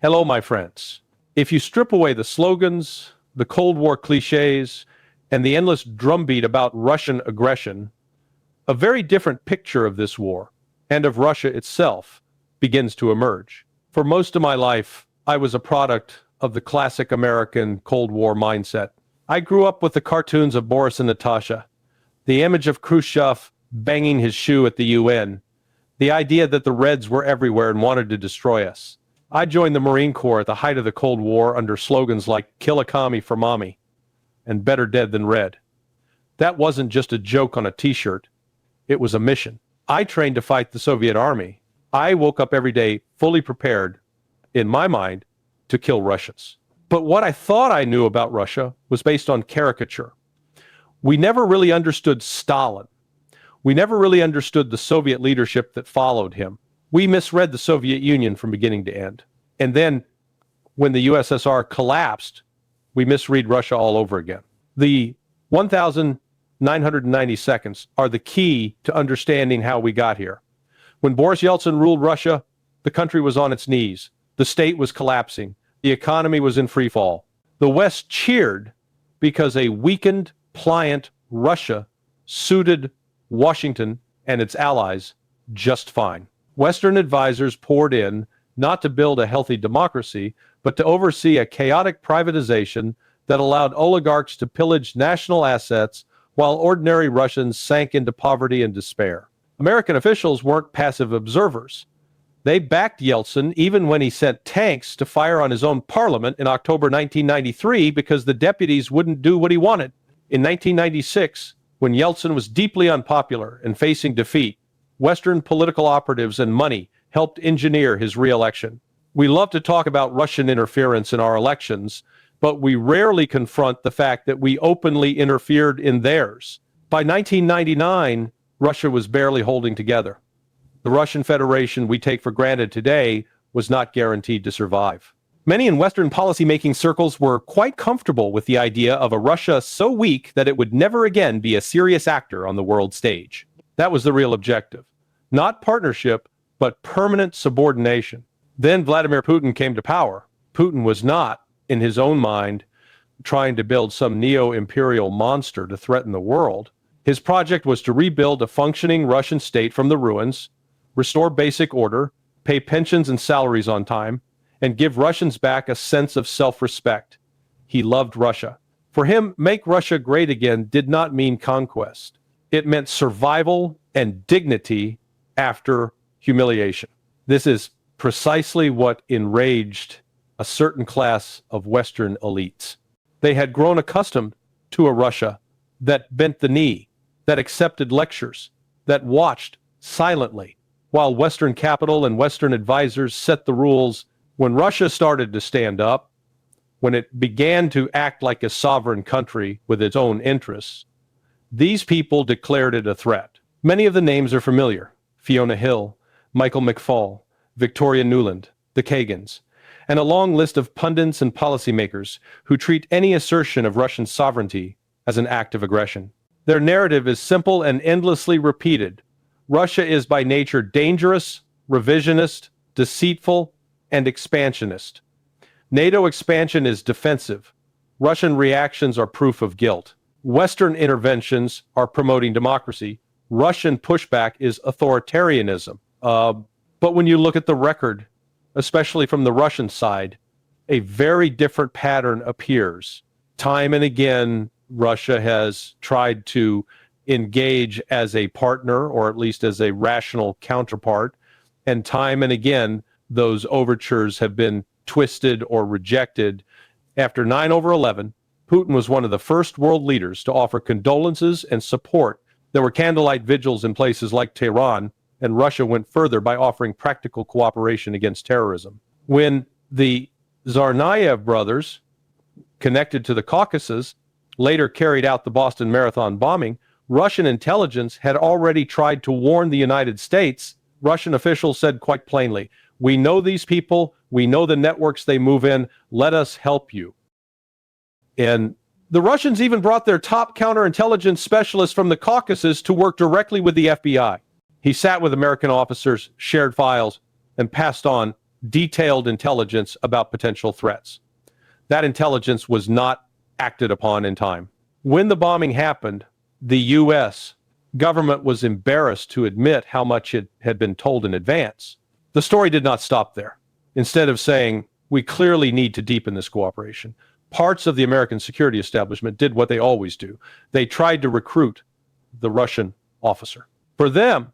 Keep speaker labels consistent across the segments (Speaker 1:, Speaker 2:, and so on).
Speaker 1: Hello, my friends. If you strip away the slogans, the Cold War cliches, and the endless drumbeat about Russian aggression, a very different picture of this war, and of Russia itself, begins to emerge. For most of my life, I was a product of the classic American Cold War mindset. I grew up with the cartoons of Boris and Natasha, the image of Khrushchev banging his shoe at the UN, the idea that the Reds were everywhere and wanted to destroy us. I joined the Marine Corps at the height of the Cold War under slogans like "Kill a commie for mommy" and "Better dead than red." That wasn't just a joke on a t-shirt. It was a mission. I trained to fight the Soviet army. I woke up every day fully prepared, in my mind, to kill Russians. But what I thought I knew about Russia was based on caricature. We never really understood Stalin. We never really understood the Soviet leadership that followed him. We misread the Soviet Union from beginning to end. And then, when the USSR collapsed, we misread Russia all over again. The 1,990 seconds are the key to understanding how we got here. When Boris Yeltsin ruled Russia, the country was on its knees. The state was collapsing. The economy was in free fall. The West cheered because a weakened, pliant Russia suited Washington and its allies just fine. Western advisors poured in not to build a healthy democracy, but to oversee a chaotic privatization that allowed oligarchs to pillage national assets while ordinary Russians sank into poverty and despair. American officials weren't passive observers. They backed Yeltsin even when he sent tanks to fire on his own parliament in October 1993 because the deputies wouldn't do what he wanted. In 1996, when Yeltsin was deeply unpopular and facing defeat, Western political operatives and money helped engineer his re-election. We love to talk about Russian interference in our elections, but we rarely confront the fact that we openly interfered in theirs. By 1999, Russia was barely holding together. The Russian Federation we take for granted today was not guaranteed to survive. Many in Western policymaking circles were quite comfortable with the idea of a Russia so weak that it would never again be a serious actor on the world stage. That was the real objective. Not partnership, but permanent subordination. Then Vladimir Putin came to power. Putin was not, in his own mind, trying to build some neo-imperial monster to threaten the world. His project was to rebuild a functioning Russian state from the ruins, restore basic order, pay pensions and salaries on time, and give Russians back a sense of self-respect. He loved Russia. For him, make Russia great again did not mean conquest. It meant survival and dignity after humiliation. This is precisely what enraged a certain class of Western elites. They had grown accustomed to a Russia that bent the knee, that accepted lectures, that watched silently, while Western capital and Western advisors set the rules. When Russia started to stand up, when it began to act like a sovereign country with its own interests, these people declared it a threat. Many of the names are familiar: Fiona Hill, Michael McFaul, Victoria Nuland, the Kagans, and a long list of pundits and policymakers who treat any assertion of Russian sovereignty as an act of aggression. Their narrative is simple and endlessly repeated. Russia is by nature dangerous, revisionist, deceitful, and expansionist. NATO expansion is defensive. Russian reactions are proof of guilt. Western interventions are promoting democracy. Russian pushback is authoritarianism. But when you look at the record, especially from the Russian side, a very different pattern appears. Time and again, Russia has tried to engage as a partner, or at least as a rational counterpart, and time and again, those overtures have been twisted or rejected. After 9/11, Putin was one of the first world leaders to offer condolences and support. There were candlelight vigils in places like Tehran, and Russia went further by offering practical cooperation against terrorism. When the Tsarnaev brothers, connected to the Caucasus, later carried out the Boston Marathon bombing, Russian intelligence had already tried to warn the United States. Russian officials said quite plainly, "We know these people, we know the networks they move in, let us help you." And the Russians even brought their top counterintelligence specialists from the Caucasus to work directly with the FBI. He sat with American officers, shared files, and passed on detailed intelligence about potential threats. That intelligence was not acted upon in time. When the bombing happened, the U.S. government was embarrassed to admit how much it had been told in advance. The story did not stop there. Instead of saying, we clearly need to deepen this cooperation, parts of the American security establishment did what they always do. They tried to recruit the Russian officer. For them,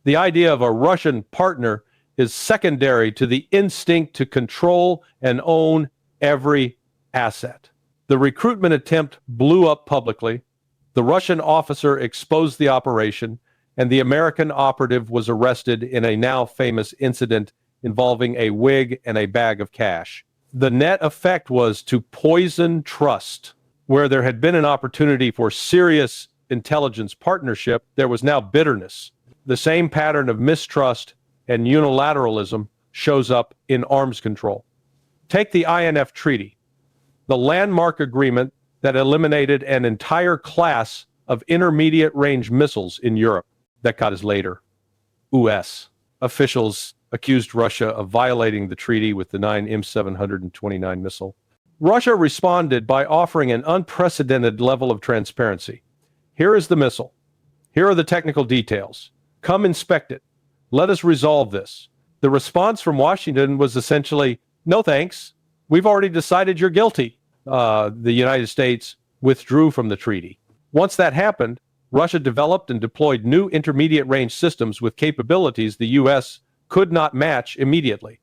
Speaker 1: the idea of a Russian partner is secondary to the instinct to control and own every asset. The recruitment attempt blew up publicly. The Russian officer exposed the operation, and the American operative was arrested in a now famous incident involving a wig and a bag of cash. The net effect was to poison trust. Where there had been an opportunity for serious intelligence partnership, there was now bitterness. The same pattern of mistrust and unilateralism shows up in arms control. Take the INF Treaty, the landmark agreement that eliminated an entire class of intermediate-range missiles in Europe. That got us later. US officials accused Russia of violating the treaty with the 9 M729 missile. Russia responded by offering an unprecedented level of transparency. Here is the missile. Here are the technical details. Come inspect it. Let us resolve this. The response from Washington was essentially, no thanks. We've already decided you're guilty. The United States withdrew from the treaty. Once that happened, Russia developed and deployed new intermediate-range systems with capabilities the U.S. could not match immediately.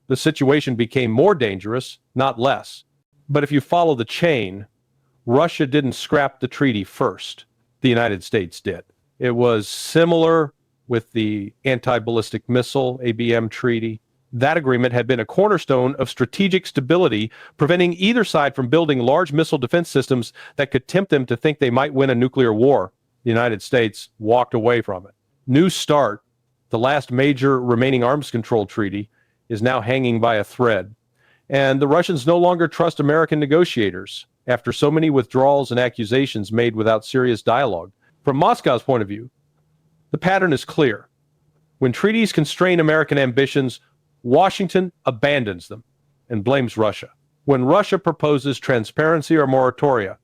Speaker 1: The situation became more dangerous, not less. But if you follow the chain, Russia didn't scrap the treaty first. The United States did. It was similar with the anti-ballistic missile, ABM treaty. That agreement had been a cornerstone of strategic stability, preventing either side from building large missile defense systems that could tempt them to think they might win a nuclear war. The United States walked away from it. New START, the last major remaining arms control treaty, is now hanging by a thread. And the Russians no longer trust American negotiators after so many withdrawals and accusations made without serious dialogue. From Moscow's point of view, the pattern is clear. When treaties constrain American ambitions, Washington abandons them and blames Russia. When Russia proposes transparency or moratoria,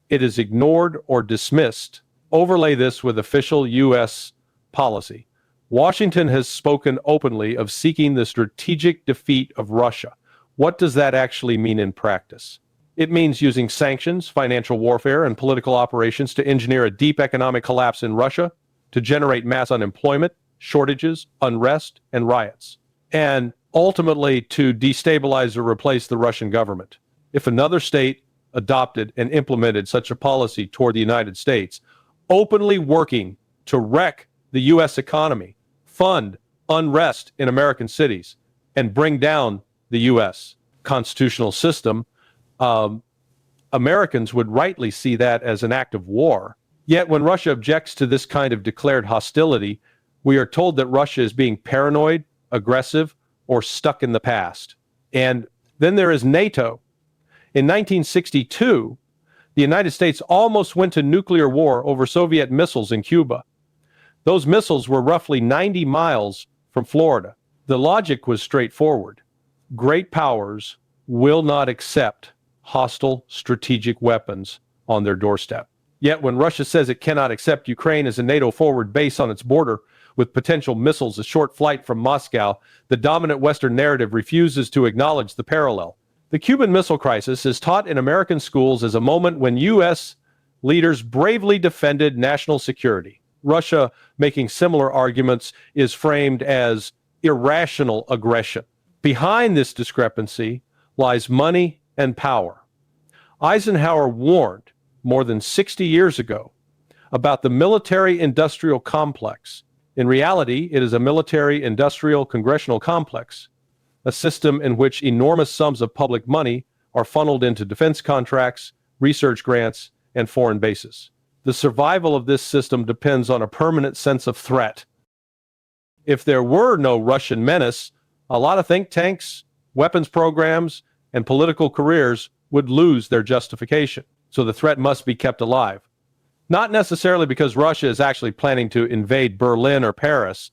Speaker 1: it is ignored or dismissed. Overlay this with official U.S. policy. Washington has spoken openly of seeking the strategic defeat of Russia. What does that actually mean in practice? It means using sanctions, financial warfare, and political operations to engineer a deep economic collapse in Russia, to generate mass unemployment, shortages, unrest, and riots, and ultimately to destabilize or replace the Russian government. If another state adopted and implemented such a policy toward the United States, openly working to wreck the U.S. economy, fund unrest in American cities, and bring down the U.S. constitutional system, Americans would rightly see that as an act of war. Yet when Russia objects to this kind of declared hostility, we are told that Russia is being paranoid, aggressive, or stuck in the past. And then there is NATO. In 1962, the United States almost went to nuclear war over Soviet missiles in Cuba. Those missiles were roughly 90 miles from Florida. The logic was straightforward. Great powers will not accept hostile strategic weapons on their doorstep. Yet when Russia says it cannot accept Ukraine as a NATO forward base on its border with potential missiles a short flight from Moscow, the dominant Western narrative refuses to acknowledge the parallel. The Cuban Missile Crisis is taught in American schools as a moment when U.S. leaders bravely defended national security. Russia, making similar arguments, is framed as irrational aggression. Behind this discrepancy lies money and power. Eisenhower warned more than 60 years ago about the military-industrial complex. In reality, it is a military-industrial congressional complex, a system in which enormous sums of public money are funneled into defense contracts, research grants, and foreign bases. The survival of this system depends on a permanent sense of threat. If there were no Russian menace, a lot of think tanks, weapons programs, and political careers would lose their justification. So the threat must be kept alive. Not necessarily because Russia is actually planning to invade Berlin or Paris,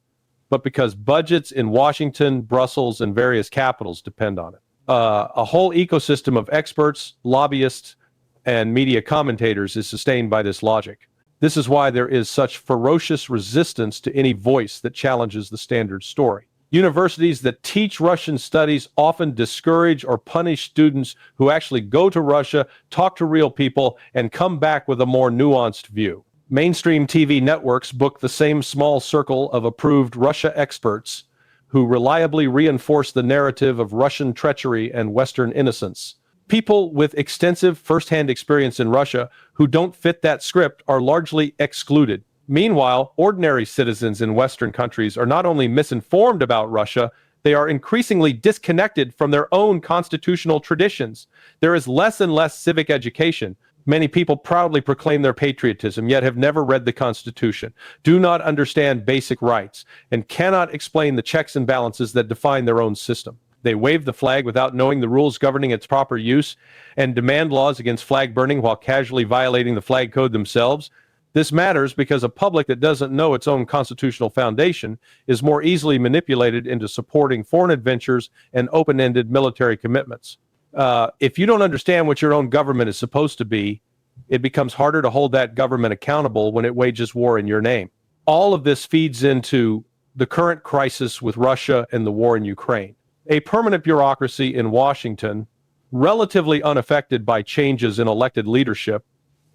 Speaker 1: but because budgets in Washington, Brussels, and various capitals depend on it. A whole ecosystem of experts, lobbyists, and media commentators is sustained by this logic. This is why there is such ferocious resistance to any voice that challenges the standard story. Universities that teach Russian studies often discourage or punish students who actually go to Russia, talk to real people, and come back with a more nuanced view. Mainstream TV networks book the same small circle of approved Russia experts who reliably reinforce the narrative of Russian treachery and Western innocence. People with extensive first-hand experience in Russia who don't fit that script are largely excluded. Meanwhile, ordinary citizens in Western countries are not only misinformed about Russia, they are increasingly disconnected from their own constitutional traditions. There is less and less civic education. Many people proudly proclaim their patriotism, yet have never read the Constitution, do not understand basic rights, and cannot explain the checks and balances that define their own system. They wave the flag without knowing the rules governing its proper use and demand laws against flag burning while casually violating the flag code themselves. This matters because a public that doesn't know its own constitutional foundation is more easily manipulated into supporting foreign adventures and open-ended military commitments. If you don't understand what your own government is supposed to be, it becomes harder to hold that government accountable when it wages war in your name. All of this feeds into the current crisis with Russia and the war in Ukraine. A permanent bureaucracy in Washington, relatively unaffected by changes in elected leadership,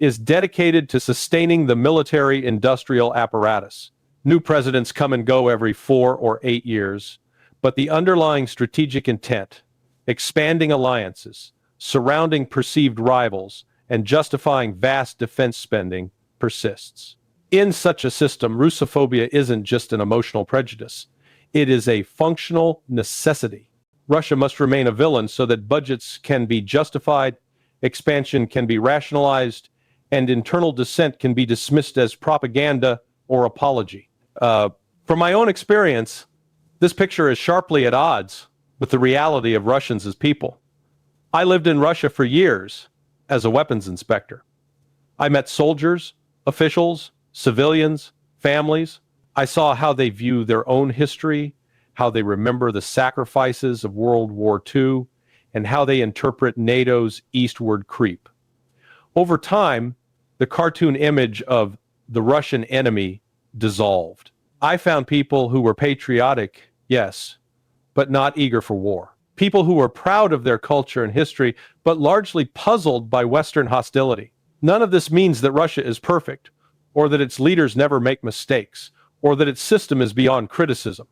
Speaker 1: is dedicated to sustaining the military-industrial apparatus. New presidents come and go every 4 or 8 years, but the underlying strategic intent, expanding alliances, surrounding perceived rivals, and justifying vast defense spending persists. In such a system, Russophobia isn't just an emotional prejudice. It is a functional necessity. Russia must remain a villain so that budgets can be justified, expansion can be rationalized, and internal dissent can be dismissed as propaganda or apology. From my own experience, this picture is sharply at odds with the reality of Russians as people. I lived in Russia for years as a weapons inspector. I met soldiers, officials, civilians, families. I saw how they view their own history, how they remember the sacrifices of World War II, and how they interpret NATO's eastward creep. Over time, the cartoon image of the Russian enemy dissolved. I found people who were patriotic, yes, but not eager for war. People who were proud of their culture and history, but largely puzzled by Western hostility. None of this means that Russia is perfect, or that its leaders never make mistakes, or that its system is beyond criticism.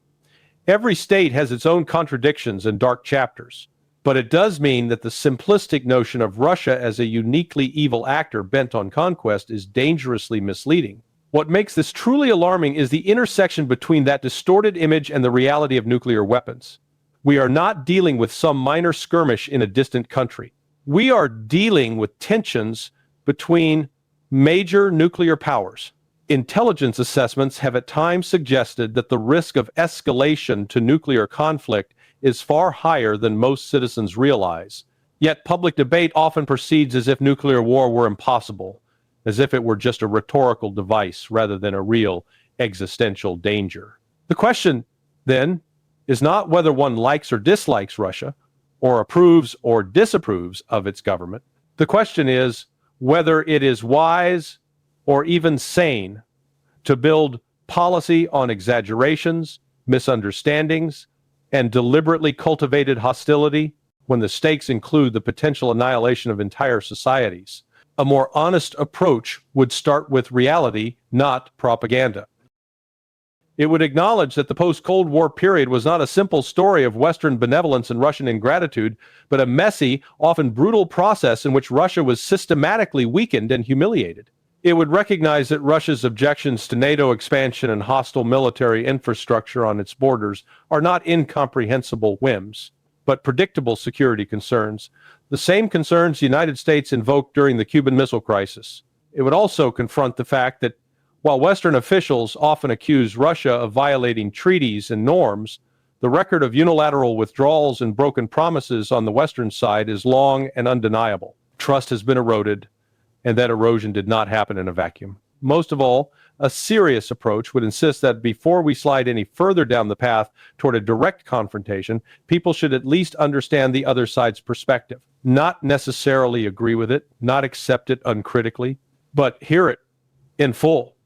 Speaker 1: Every state has its own contradictions and dark chapters, but it does mean that the simplistic notion of Russia as a uniquely evil actor bent on conquest is dangerously misleading. What makes this truly alarming is the intersection between that distorted image and the reality of nuclear weapons. We are not dealing with some minor skirmish in a distant country. We are dealing with tensions between major nuclear powers. Intelligence assessments have at times suggested that the risk of escalation to nuclear conflict is far higher than most citizens realize. Yet public debate often proceeds as if nuclear war were impossible, as if it were just a rhetorical device rather than a real existential danger. The question, then, is not whether one likes or dislikes Russia, or approves or disapproves of its government. The question is whether it is wise or even sane to build policy on exaggerations, misunderstandings, and deliberately cultivated hostility when the stakes include the potential annihilation of entire societies. A more honest approach would start with reality, not propaganda. It would acknowledge that the post-Cold War period was not a simple story of Western benevolence and Russian ingratitude, but a messy, often brutal process in which Russia was systematically weakened and humiliated. It would recognize that Russia's objections to NATO expansion and hostile military infrastructure on its borders are not incomprehensible whims, but predictable security concerns, the same concerns the United States invoked during the Cuban Missile Crisis. It would also confront the fact that while Western officials often accuse Russia of violating treaties and norms, the record of unilateral withdrawals and broken promises on the Western side is long and undeniable. Trust has been eroded, and that erosion did not happen in a vacuum. Most of all, a serious approach would insist that before we slide any further down the path toward a direct confrontation, people should at least understand the other side's perspective. Not necessarily agree with it, not accept it uncritically, but hear it in full,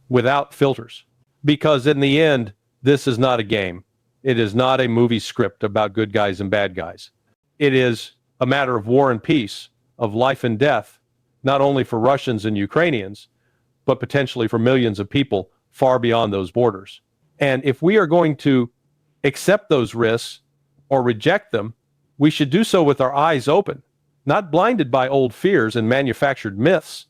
Speaker 1: without filters. Because in the end, this is not a game. It is not a movie script about good guys and bad guys. It is a matter of war and peace, of life and death, not only for Russians and Ukrainians, but potentially for millions of people far beyond those borders. And if we are going to accept those risks or reject them, we should do so with our eyes open, not blinded by old fears and manufactured myths.